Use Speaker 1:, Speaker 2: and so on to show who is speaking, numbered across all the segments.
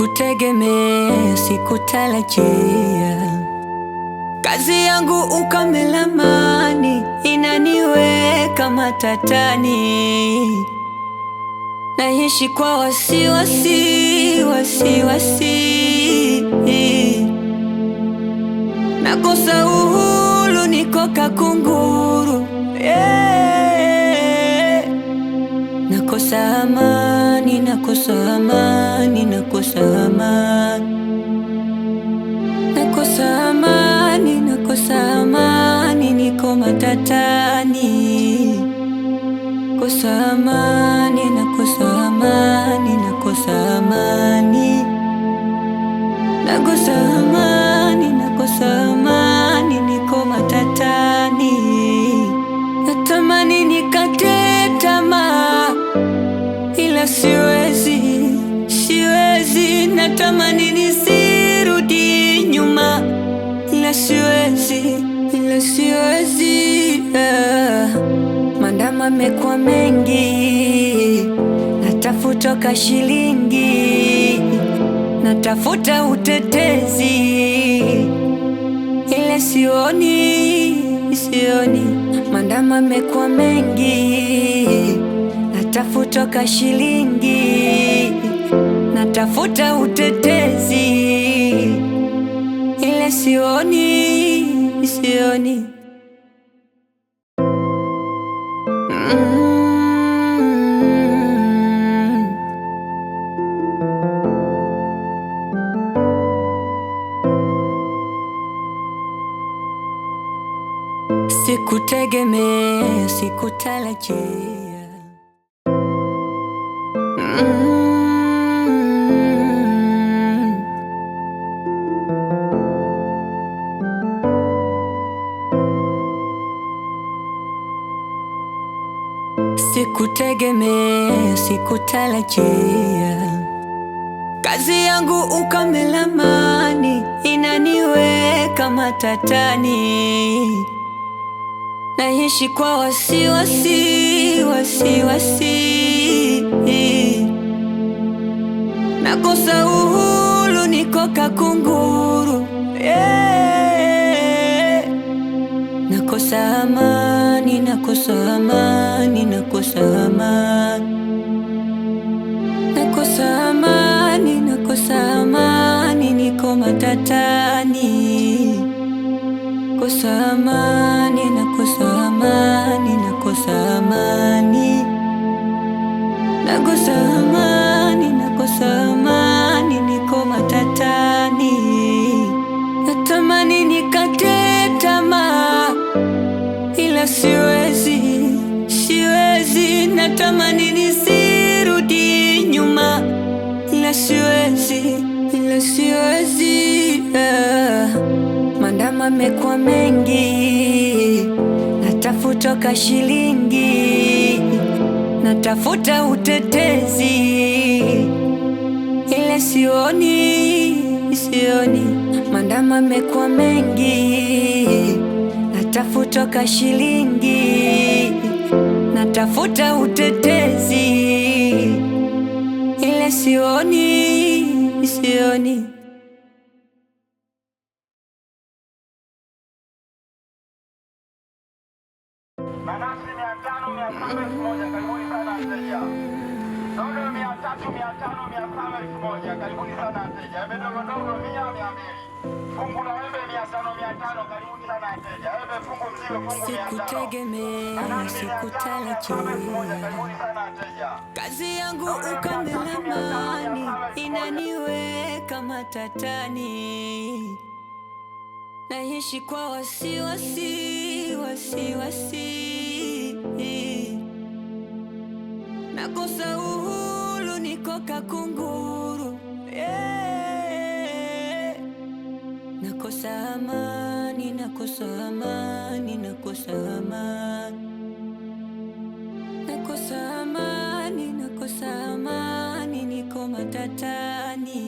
Speaker 1: Sikutegemea, sikutarajia. Kazi yangu ukamelamani, inaniweka matatani. Naishi kwa wasiwasi, nakosa uhuru, niko kakunguru, nakosa amani, nakosa amani, nakosa amani, nakosa amani, nakosa amani, niko matatani. Kosa amani, nakosa amani, nakosa amani, nakosa amani, nakosa amani, niko matatani. Natamani nikate tamaa, ila siwezi, siwezi. Natamani nisirudi nyuma, ila siwezi, ila siwezi. Mandama yamekuwa mengi, natafuta kashilingi, natafuta utetezi, ila sioni, sioni. Mandama yamekuwa mengi, natafuta kashilingi, natafuta utetezi, ila sioni, sioni. Sikutegemea, sikutarajia. Sikutegemea, sikutarajia. Kazi yangu ukamelamani, inaniweka matatani. Naishi kwa wasiwasi, nakosa uhuru, niko kakunguru, nakosa amani, nakosa amani, nakosa amani, nakosa amani, nakosa amani, niko matatani. Kosa amani, nakosa amani, nakosa amani, nakosa amani, nakosa amani, niko matatani. Natamani nikate tamaa, ila siwezi, siwezi. Natamani nisirudi nyuma, ila siwezi, ila siwezi. Mandama yamekuwa mengi, natafuta kashilingi, natafuta utetezi, ila sioni, sioni. Mandama yamekuwa mengi, natafuta kashilingi, natafuta utetezi, ila sioni, sioni.
Speaker 2: Manasi 500, 700, 1000, karibuni sana wateja. Dogo 300, 500, 700, 1000, karibuni sana wateja. Embe dogo dogo 100, 200. Fungu la embe 500, 500, karibuni sana wateja. Embe fungu mzima fungu 500.
Speaker 1: Sikutegemea, sikutarajia.
Speaker 2: Karibuni sana wateja.
Speaker 1: Kazi yangu ukamelamani, inaniweka matatani. Naishi kwa wasiwasi, nakosa uhuru, niko kakunguru, nakosa amani, nakosa amani, nakosa amani, nakosa amani, nakosa amani, niko matatani.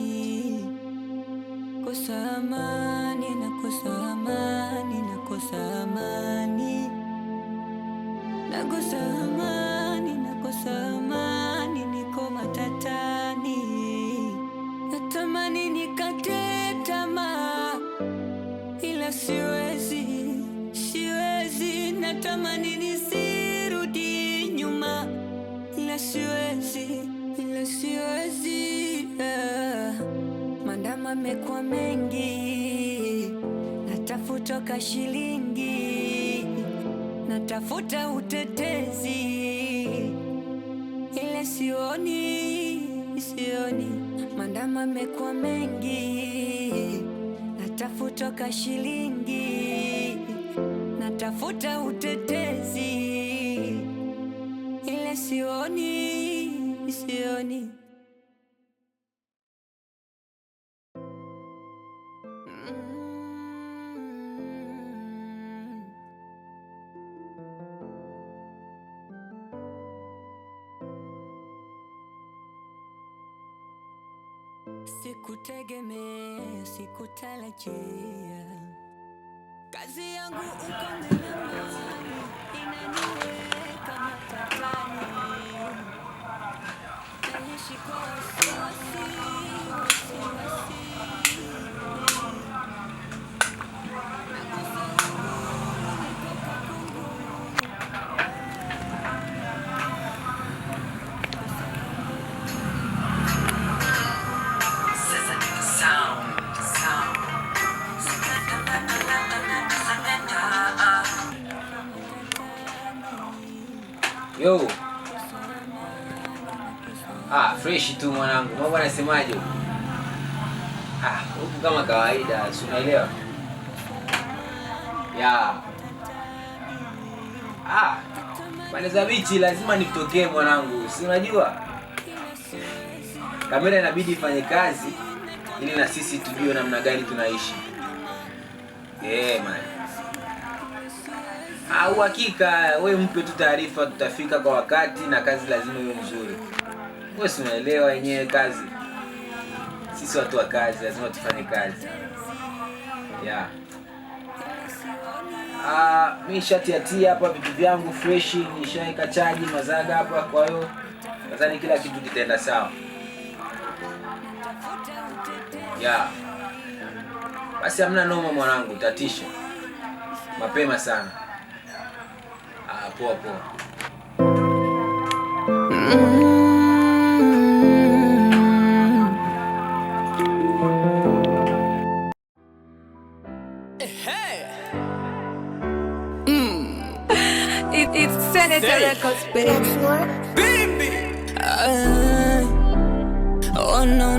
Speaker 1: nakosa amani, nakosa amani, nakosa amani, nakosa amani, nakosa amani, niko matatani. Natamani nikate tamaa, ila siwezi, siwezi. Natamani nisirudi nyuma, ila siwezi, ila siwezi. Mandama yamekuwa mengi, natafuta kashilingi, natafuta utetezi, ila sioni, sioni. Mandama yamekuwa mengi, natafuta kashilingi, natafuta utetezi, ila sioni, sioni. Sikutegemea, sikutarajia, kazi yangu uko mlimani, inaniweka matatani. Naishi kwa wasiwasi, wasiwasi.
Speaker 3: Yo. Fresh tu mwanangu. Mambo anasemaje? Huku kama kawaida, si unaelewa? Pande za bichi lazima nitokee mwanangu. Si unajua? Kamera inabidi ifanye kazi ili na sisi tujue namna gani tunaishi. Man. Hakika wewe mpe tu taarifa, tutafika kwa wakati na kazi lazima iwe nzuri. Wewe si unaelewa yenyewe kazi. Sisi watu wa kazi lazima tufanye kazi. Mimi shati hapa vitu vyangu fresh, nishaika chaji mazaga hapa, kwa hiyo nadhani kila kitu kitaenda sawa. Basi hamna noma mwanangu, tatisha. Mapema sana. Poa.
Speaker 1: It's Senator Records, baby. Oh no.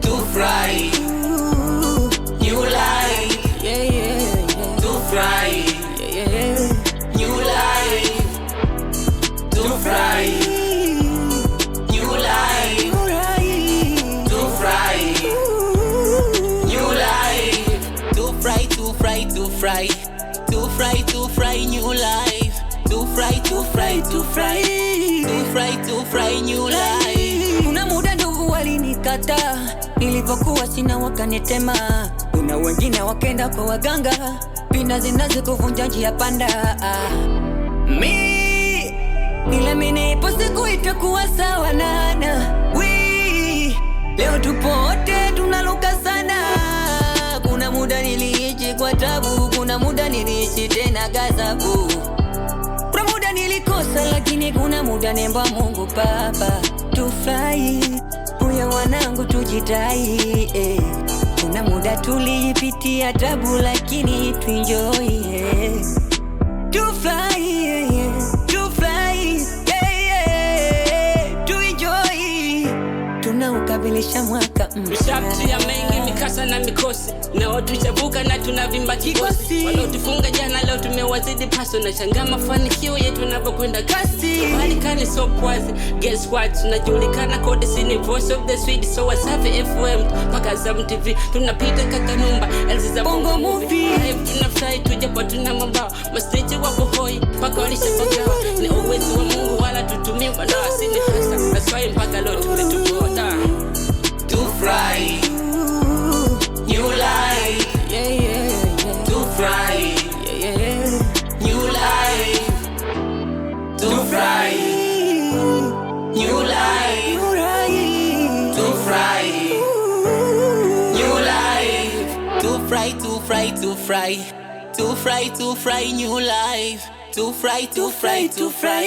Speaker 3: To fry, new life. To fry, new life. To fry, new life. To fry, new life. To fry, to fry, to fry. To fry, to fry, new life. To fry, to fry, to fry. To fry, to fry, new life.
Speaker 1: Kuna muda ndugu walinikataa, nilipokuwa sina wakanitema. Kuna wengine wakenda kwa waganga, pina zinazo kuvunja njia panda. Niliamini ipo siku itakuwa sawa nana. Leo tupo wote tunaluka sana. Kuna muda niliishi kwa tabu, kuna muda niliishi tena gazabu. Kuna muda nilikosa lakini kuna muda nemba Mungu Baba. Tufurahi, uya wanangu tujidai. Kuna muda tulipitia tabu lakini tuenjoy. Tufurahi, tuenjoy. Tunaukabilisha mwaka
Speaker 4: Mishapitia mengi, mikasa na mikosi, na watu chabuka na tunavimba kikosi. Waliotufunga jana leo tumewazidi paso, na shanga mafanikio yetu yanavyokwenda kasi. Malikani so pwazi, guess what? Tunajulikana kote, sini voice of the sweet. So Wasafi FM, paka Azam TV, tunapita kakanumba, elzi za bongo movie. Tunafurahi tujapo tuna mambao, mastage wapo hoi, paka walisha pagawa. Ni uwezo wa Mungu wala fry, to fry, to fry new life. To fry, to fry, to fry,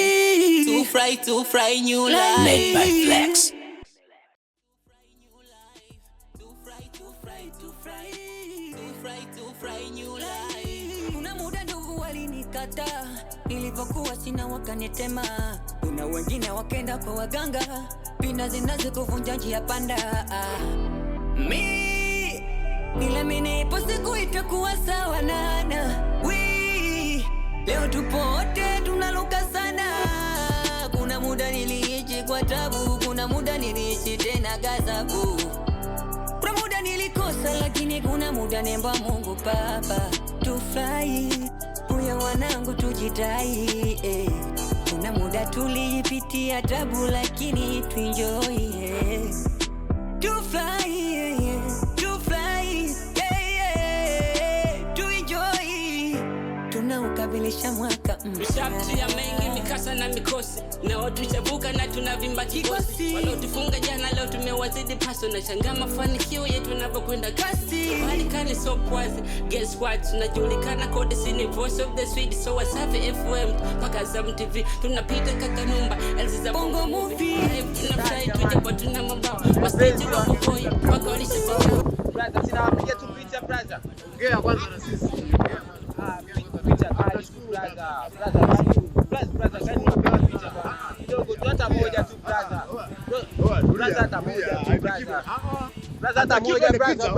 Speaker 4: to fry, to fry new life.
Speaker 5: Made by Flex.
Speaker 1: Kuna muda ndugu walinikataa, nilipokuwa sina wakanitema. Kuna wengine wakenda kwa waganga, pina zinazo kuvunja njia panda. Niliamini ipo siku itakuwa sawa nana. Leo tupo wote tunaluka sana. Kuna muda niliishi kwa tabu, kuna muda niliishi tena gazabu. Kuna muda nilikosa lakini kuna muda nemba Mungu Baba. Tufurahi, uya wanangu tujidai. Kuna muda tulipitia tabu lakini tuenjoy. Tufurahi, tufurahi, tuenjoy. Tunaukabilisha mwaka
Speaker 4: Mishapitia mengi mikasa na mikosi, na tushavuka na tunavimba kikosi. Walotufunga jana leo tumewazidi paso, na shangaa mafanikio yetu yanavyokwenda kasi. Marekani so pwazi, guess what? Tunajulikana kote, sini voice of the sweet. So Wasafi FM mpaka Azam TV tunapita kakanumba elzi za bongo movie. Tunafurahi tujapo tuna mambao wastage wako koi mpaka walishapitia.
Speaker 3: Brother, sinawapiga tu picha brother.
Speaker 6: Ongea kwanza na sisi.
Speaker 3: Picha kali brother, gani unapiga picha bwana? Kidogo tu hata moja tu brother. Brother hata moja tu brother. Brother hata moja brother.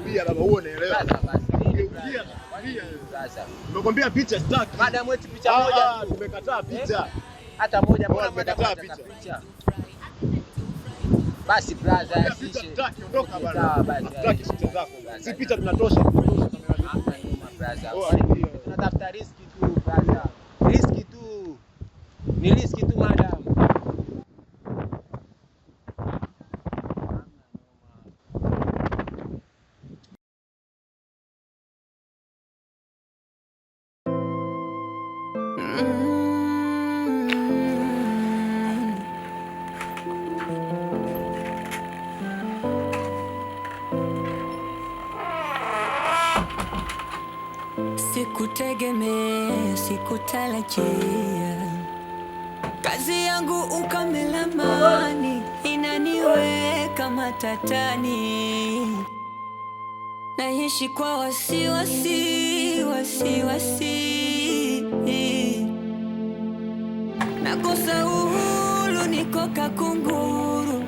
Speaker 6: Tulia baba uone elewa.
Speaker 3: Tulia.
Speaker 6: Sasa. Nimekwambia picha sitaki.
Speaker 3: Madam wetu picha moja tu.
Speaker 6: Tumekataa picha.
Speaker 3: Hata moja bora
Speaker 6: tumekataa
Speaker 3: picha. Basi brother,
Speaker 6: picha tutaki ondoka bwana. Tutaki picha zako. Si picha tunatosha.
Speaker 3: Tunatafuta riski tu brother. Riski tu. Ni riski tu madam.
Speaker 1: Sikutegemea, sikutarajia. Kazi yangu ukamelamani, inaniweka matatani. Naishi kwa wasiwasi, nakosa uhuru, niko kakunguru.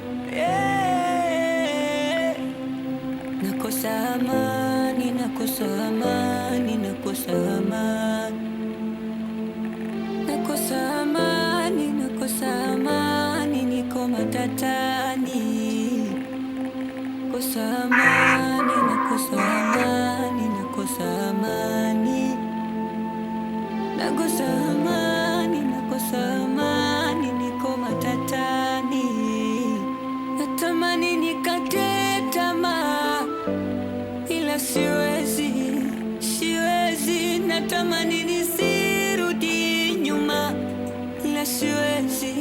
Speaker 1: Nakosa amani, nakosa amani, nakosa amani. Nakosa amani, nakosa amani, niko matatani. Nakosa amani, nakosa amani, nakosa amani. Nakosa amani, nakosa amani, niko matatani. Natamani nikate tamaa, ila siwezi. Natamani nisirudi nyuma, ila siwezi.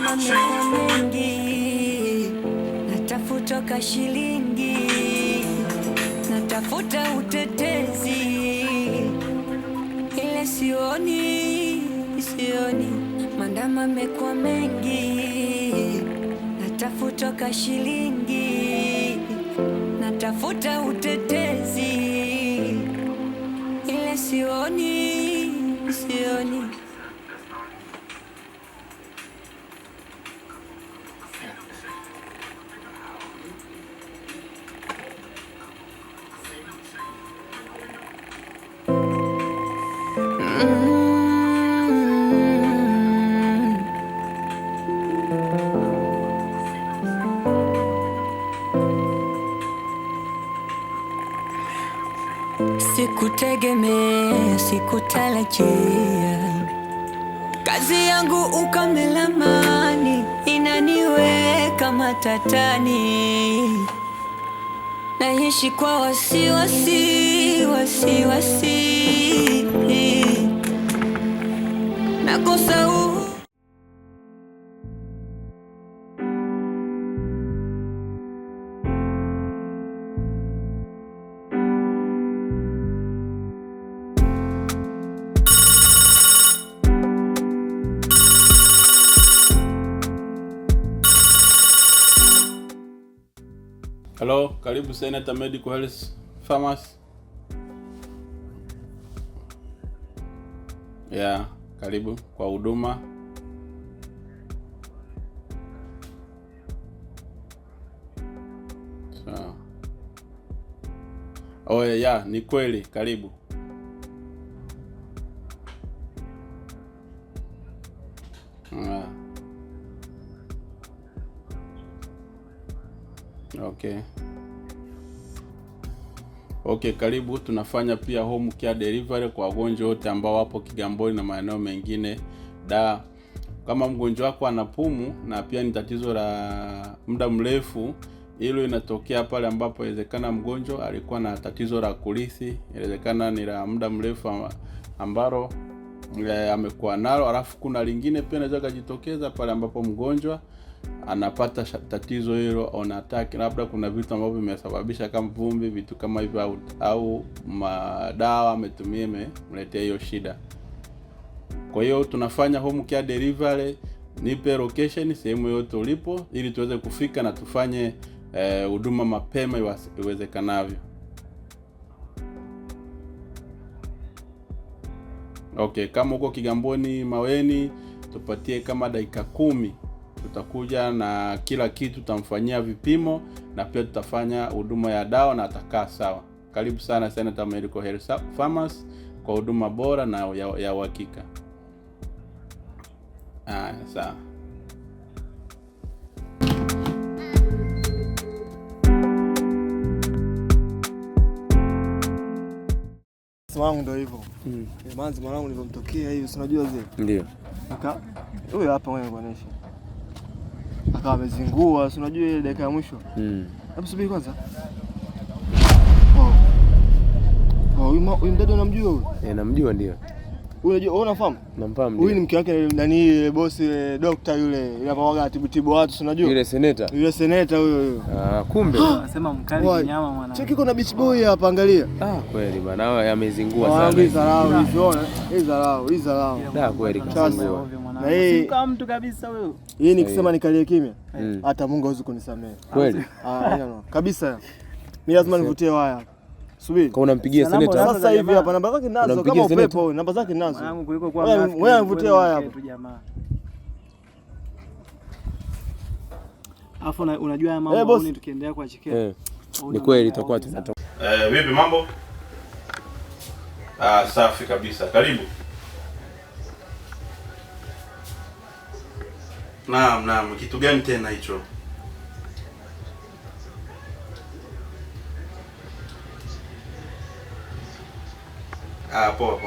Speaker 1: Mambo mengi, natafuta kashilingi, natafuta utetezi, ila sioni. Mandama yamekuwa mengi, natafuta kashilingi, natafuta utetezi, ila sioni. Sikutegemea, sikutarajia. Kazi yangu ukamelamani, inaniweka matatani. Naishi kwa wasiwasi, nakosa uhuru.
Speaker 5: Hello, karibu Senator Medical Health Pharmacy. Yeah, karibu kwa huduma. So. Oh yeah, ni kweli, karibu. Okay, karibu. Tunafanya pia home care delivery kwa wagonjwa wote ambao wapo Kigamboni na maeneo mengine. Kama mgonjwa wako ana pumu na pia ni tatizo la muda mrefu, hilo inatokea pale ambapo inawezekana mgonjwa alikuwa na tatizo la kurithi, inawezekana ni la muda mrefu ambalo amekuwa nalo, alafu kuna lingine pia inaweza kujitokeza pale ambapo mgonjwa anapata tatizo hilo on attack, labda kuna vitu ambavyo vimesababisha kama vumbi, vitu kama hivyo, au madawa ametumia mletea hiyo shida. Kwa hiyo tunafanya home care delivery. Nipe location sehemu yote ulipo ili tuweze kufika na tufanye huduma mapema iwezekanavyo. Okay, kama uko Kigamboni Maweni, tupatie kama dakika 10. Tutakuja na kila kitu, tutamfanyia vipimo na pia tutafanya huduma ya dawa na atakaa sawa. Karibu sana Senator Medical Health Pharmacy kwa huduma bora na ya uhakika. Sawa.
Speaker 7: Mwanangu ndio hivyo. Manzi mwanangu nilipomtokea hiyo, si unajua zile?
Speaker 8: Ndio.
Speaker 7: Huyo hapa wewe kuonesha. Akawa amezingua, si unajua ile dakika ya mwisho. Hebu subiri kwanza. Huyu mdada unamjua huyu?
Speaker 8: Namjua ndio.
Speaker 7: Unajua, unafahamu?
Speaker 8: Namfahamu.
Speaker 7: Huyu ni mke wake nani, boss doctor yule, anapawaga atibu watu, si unajua?
Speaker 8: Yule senator.
Speaker 7: Yule senator huyo.
Speaker 8: Kumbe.
Speaker 6: Anasema mkali nyama mwana.
Speaker 7: Cheki kuna beach boy hapa, angalia.
Speaker 8: Kweli bana, hao yamezingua sana.
Speaker 7: Hizi dharau, hizi dharau.
Speaker 8: Kweli kazingua.
Speaker 7: Na hii
Speaker 6: kama mtu kabisa wewe.
Speaker 7: Hii nikisema nikalie kimya, hata Mungu hawezi kunisamehe.
Speaker 8: Kweli?
Speaker 7: Kabisa. Mimi lazima nivutie waya. Subiri.
Speaker 8: Kwa unampigia senator
Speaker 7: sasa hivi hapa, namba zake ninazo kama upepo, namba zake ninazo.
Speaker 6: Mwanangu kuliko kwa mrafiki.
Speaker 7: Wewe nivutie waya hapa.
Speaker 6: Alafu unajua ya mambo ni tukiendelea kwa chekea.
Speaker 8: Ni kweli itakuwa tunatoka.
Speaker 5: Vipi mambo? Safi kabisa. Karibu. Naam, kitu gani tena hicho? Poa,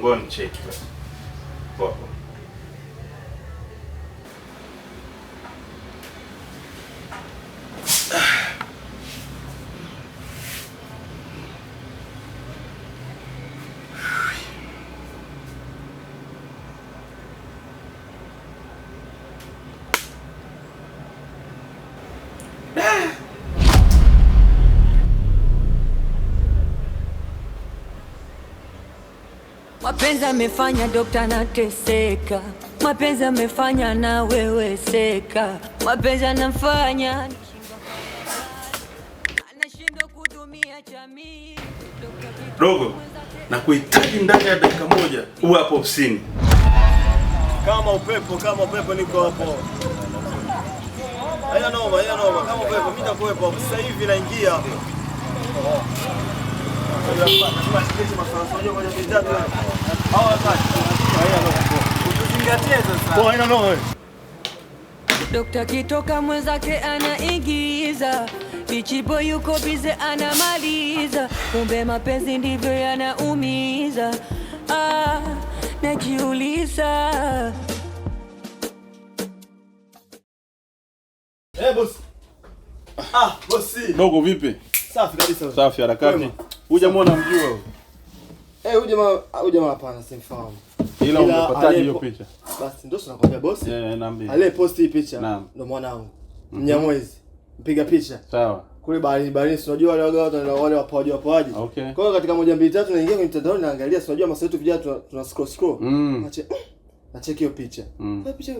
Speaker 5: ngoja nicheki basi. Poa.
Speaker 1: Mapenzi amefanya dokta nateseka, mapenzi amefanya na wewe seka, mapenzi anafanya anashindwa kudumia jamii.
Speaker 5: Dogo, na kuhitaji ndani ya dakika moja uwe hapo ofisini.
Speaker 7: Kama upepo niko hapo. Haina noma, kama upepo mimi nitakuwepo sasa hivi, naingia.
Speaker 1: Dokta kitoka mwenzake anaigiza, Bichibo yuko bize anamaliza, kumbe mapenzi ndivyo yanaumiza. Najiuliza.
Speaker 7: Boss. Bosi.
Speaker 5: Dogo vipi?
Speaker 7: Safi kabisa.
Speaker 5: Safi, harakati. Huyu jamaa unamjua wewe?
Speaker 7: Huyu jamaa hapana, simfahamu.
Speaker 5: Ila umepataje hiyo picha?
Speaker 7: Basi ndio tunakwambia bosi.
Speaker 5: Naambia.
Speaker 7: Ale post hii picha ndo mwanangu. Mnyamwezi. Mpiga picha.
Speaker 5: Sawa.
Speaker 7: Kule bahari, unajua wale wapoaji.
Speaker 5: Okay.
Speaker 7: Kwa hiyo katika 1 2 3 naingia kwenye mtandao naangalia, unajua masa yetu vijana tuna scroll. Ache. Na check hiyo picha. Picha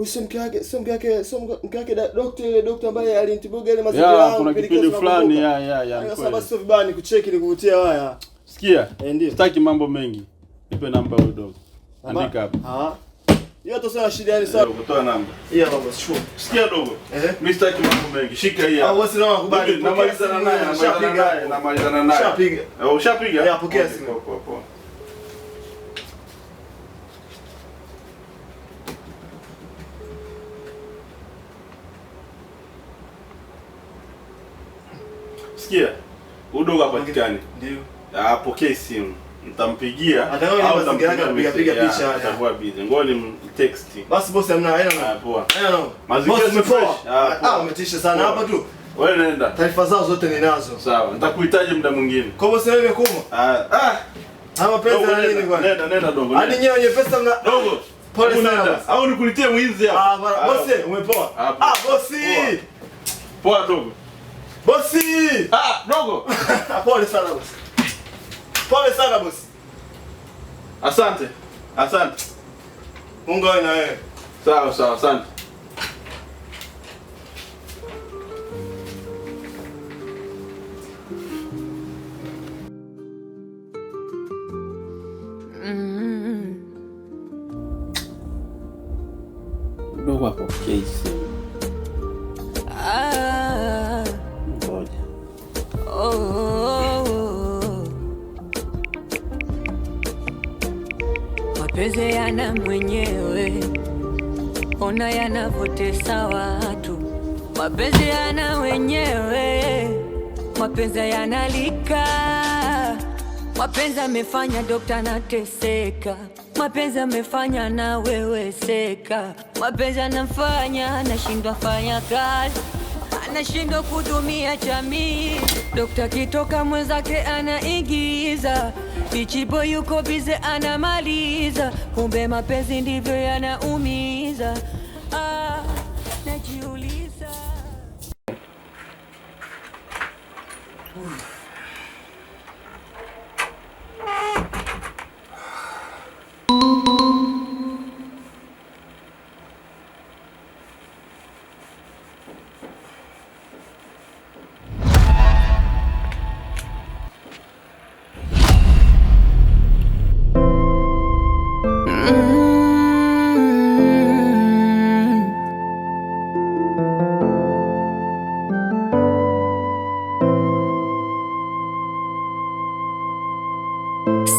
Speaker 7: Sio mke wake daktari, ile daktari ambaye alinitibuga ile mazingira yangu.
Speaker 5: Kuna kipindi fulani
Speaker 7: Sasa sababu sio vibaya nikucheki nikuvutia haya.
Speaker 5: Sikia.
Speaker 7: Ndio.
Speaker 5: Sitaki mambo mengi. Nipe namba huyo dogo. Andika hapa.
Speaker 7: Hiyo tu sio shida yani sawa.
Speaker 5: Kutoa namba.
Speaker 7: Hiyo baba chukua.
Speaker 5: Sikia dogo. Mimi sitaki mambo mengi. Shika hii hapa.
Speaker 7: Wewe sina nakubali.
Speaker 5: Namalizana naye.
Speaker 7: Ushapiga.
Speaker 5: Ushapiga?
Speaker 7: Pokea simu.
Speaker 5: Poa. Sikia. Udogo hapatikani.
Speaker 7: Ndio.
Speaker 5: Apokee simu. Nitampigia
Speaker 7: au nitampiga picha.
Speaker 5: Atakuwa busy. Ngoja ni text.
Speaker 7: Basi boss hamna
Speaker 5: poa.
Speaker 7: Mazingira umepoa. Umetisha sana hapa tu.
Speaker 5: Wewe nenda.
Speaker 7: Taarifa zao zote ninazo.
Speaker 5: Sawa. Nitakuhitaji muda mwingine.
Speaker 7: Kwa boss wewe umekuma? Hapa pesa na nini bwana?
Speaker 5: Nenda dogo.
Speaker 7: Hadi nyewe wenye pesa mna
Speaker 5: dogo.
Speaker 7: Pole sana.
Speaker 5: Au nikulitie mwizi hapa.
Speaker 7: Boss umepoa. Boss.
Speaker 5: Poa dogo.
Speaker 7: Bosi!
Speaker 5: Dogo.
Speaker 7: Pole sana boss. Pole sana boss.
Speaker 5: Asante.
Speaker 7: Mungu awe na wewe.
Speaker 5: Sawa, asante. Dogo hapo kesi.
Speaker 1: Mapenzi yana mwenyewe, ona yanavotesa watu. Mapenzi yana wenyewe, mapenzi yanalika. Mapenzi amefanya dokta nateseka, mapenzi amefanya na wewe seka. Mapenzi anafanya nashindwa fanya kazi, anashindwa kudumia jamii. Dokta kitoka mwenzake anaigiza, Bichibo yuko bize anamaliza, kumbe mapenzi ndivyo yanaumiza. Najiuliza.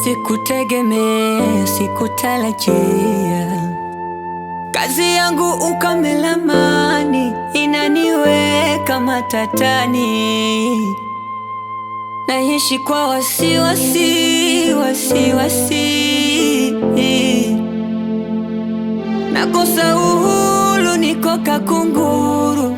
Speaker 1: Sikutegemea, sikutarajia, kazi yangu ukamelamani, inaniweka matatani. Naishi kwa wasiwasi, nakosa uhuru, niko kakunguru.